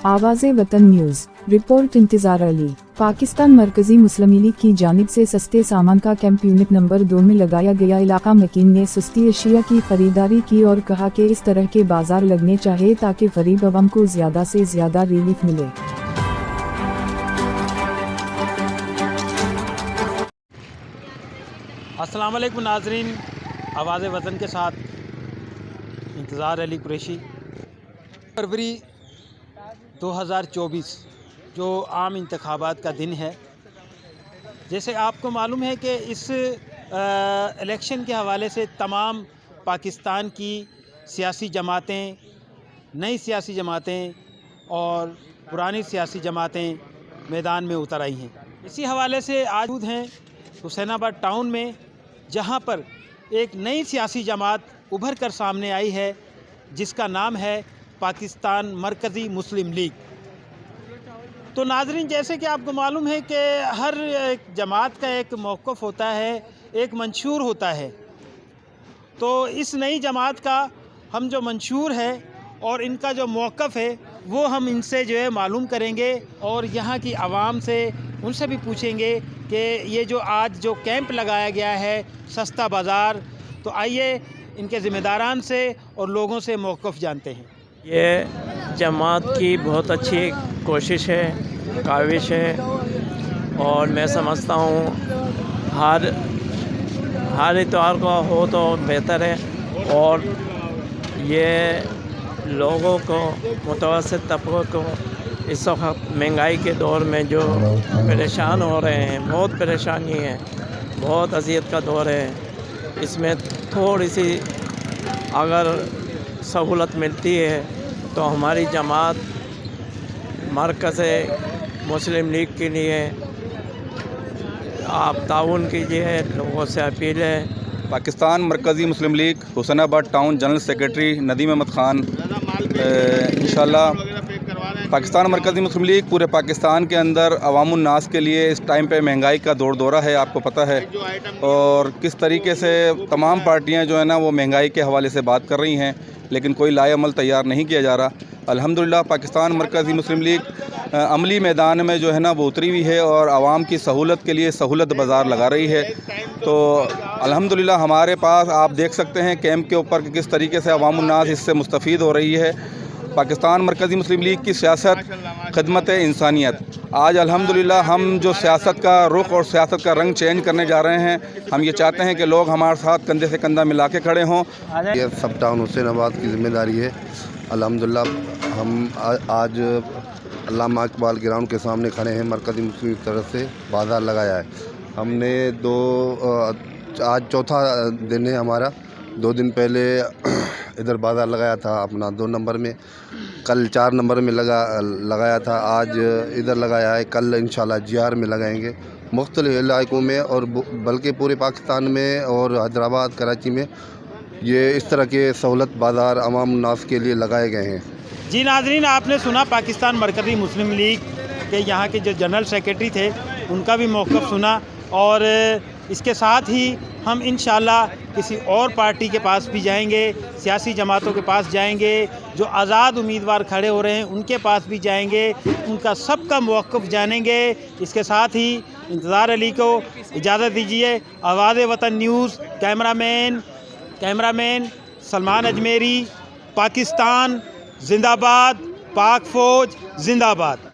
आवाज़े वतन news report इंतजार अली। पाकिस्तान मरकजी मुस्लिम लीग की जानिब से सस्ते सामान का कैंप यूनिट नंबर 2 में लगाया गया। इलाका मकीन ने सस्ती अशिया की खरीदारी की और कहा कि इस तरह के बाजार लगने चाहिए ताकि गरीब अवाम को ज़्यादा से ज़्यादा रिलीफ मिले। अस्सलाम वालेकुम नाज़रीन, आवाज़ वतन के साथ इंतज़ार अली कुरैशी। फरवरी 2024 जो आम इंतखाबात का दिन है, जैसे आपको मालूम है कि इस इलेक्शन के हवाले से तमाम पाकिस्तान की सियासी जमातें, नई सियासी जमातें और पुरानी सियासी जमातें मैदान में उतर आई हैं। इसी हवाले से आज मौजूद हैं हुसैनाबाद टाउन में, जहां पर एक नई सियासी जमात उभर कर सामने आई है जिसका नाम है पाकिस्तान मरकज़ी मुस्लिम लीग। तो नाज़रीन, जैसे कि आपको मालूम है कि हर एक जमात का एक मौक़िफ़ होता है, एक मंशूर होता है। तो इस नई जमात का हम जो मंशूर है और इनका जो मौक़िफ़ है वो हम इनसे जो है मालूम करेंगे और यहाँ की आवाम से उनसे भी पूछेंगे कि ये जो आज जो कैंप लगाया गया है सस्ता बाज़ार, तो आइए इनके ज़िम्मेदारान से और लोगों से मौक़िफ़ जानते हैं। ये जमात की बहुत अच्छी कोशिश है, काविश है और मैं समझता हूँ हर इतवार को हो तो बेहतर है। और ये लोगों को, मुतवस्सित तबक़ों को इस वक्त महंगाई के दौर में जो परेशान हो रहे हैं, बहुत परेशानी है, बहुत अज़ियत का दौर है, इसमें थोड़ी सी अगर सहूलत मिलती है तो हमारी जमात मरकज़ मुस्लिम लीग के लिए आप ताउन कीजिए, लोगों से अपील है। Pakistan Markazi Muslim League Hussainabad town general secretary Nadeem Ahmed Khan. इंशाल्लाह पाकिस्तान मरकज़ी मुस्लिम लीग पूरे पाकिस्तान के अंदर अवामुन नास के लिए इस टाइम पे महंगाई का दौर दौरा है, आपको पता है, और किस तरीके से तमाम पार्टियां जो है ना वो महंगाई के हवाले से बात कर रही हैं, लेकिन कोई लाए अमल तैयार नहीं किया जा रहा। अल्हम्दुलिल्लाह पाकिस्तान मरकज़ी मुस्लिम लीग अमली मैदान में जो है ना वो उतरी हुई है और आवाम की सहूलत के लिए सहूलत बाज़ार लगा रही है। तो अल्हम्दुलिल्लाह हमारे पास आप देख सकते हैं कैंप के ऊपर कि किस तरीके से अवामुन नास इससे मुस्तफ़ीद हो रही है। पाकिस्तान मरकज़ी मुस्लिम लीग की सियासत खिदमत इंसानियत। आज अल्हम्दुलिल्लाह हम जो सियासत का रुख और सियासत का रंग चेंज करने जा रहे हैं। हम ये चाहते हैं कि लोग हमारे साथ कंधे से कंधा मिला के खड़े हों। ये सब टाउन हुसैनाबाद की ज़िम्मेदारी है। अल्हम्दुलिल्लाह हम आज अल्लामा इकबाल ग्राउंड के सामने खड़े हैं। मरकज़ी मुस्लिम लीग की तरफ से बाज़ार लगाया है। हमने आज चौथा दिन है हमारा। 2 दिन पहले इधर बाज़ार लगाया था अपना 2 नंबर में, कल 4 नंबर में लगाया था, आज इधर लगाया है, कल इंशाल्लाह GR में लगाएंगे। मुख्तलिफ़ इलाकों में और बल्कि पूरे पाकिस्तान में और हैदराबाद, कराची में ये इस तरह के सहूलत बाज़ार अवाम नास के लिए लगाए गए हैं। जी नाज़रीन, आपने सुना पाकिस्तान मरकज़ी मुस्लिम लीग के यहाँ के जो जनरल सेक्रेटरी थे उनका भी मौक़िफ़ सुना, और इसके साथ ही हम इंशाल्लाह किसी और पार्टी के पास भी जाएंगे, सियासी जमातों के पास जाएंगे, जो आज़ाद उम्मीदवार खड़े हो रहे हैं उनके पास भी जाएंगे, उनका सबका मौक़िफ़ जानेंगे। इसके साथ ही इंतज़ार अली को इजाज़त दीजिए। आवाज़े वतन न्यूज़ कैमरामैन सलमान अजमेरी, पाकिस्तान जिंदाबाद, पाक फ़ौज जिंदाबाद।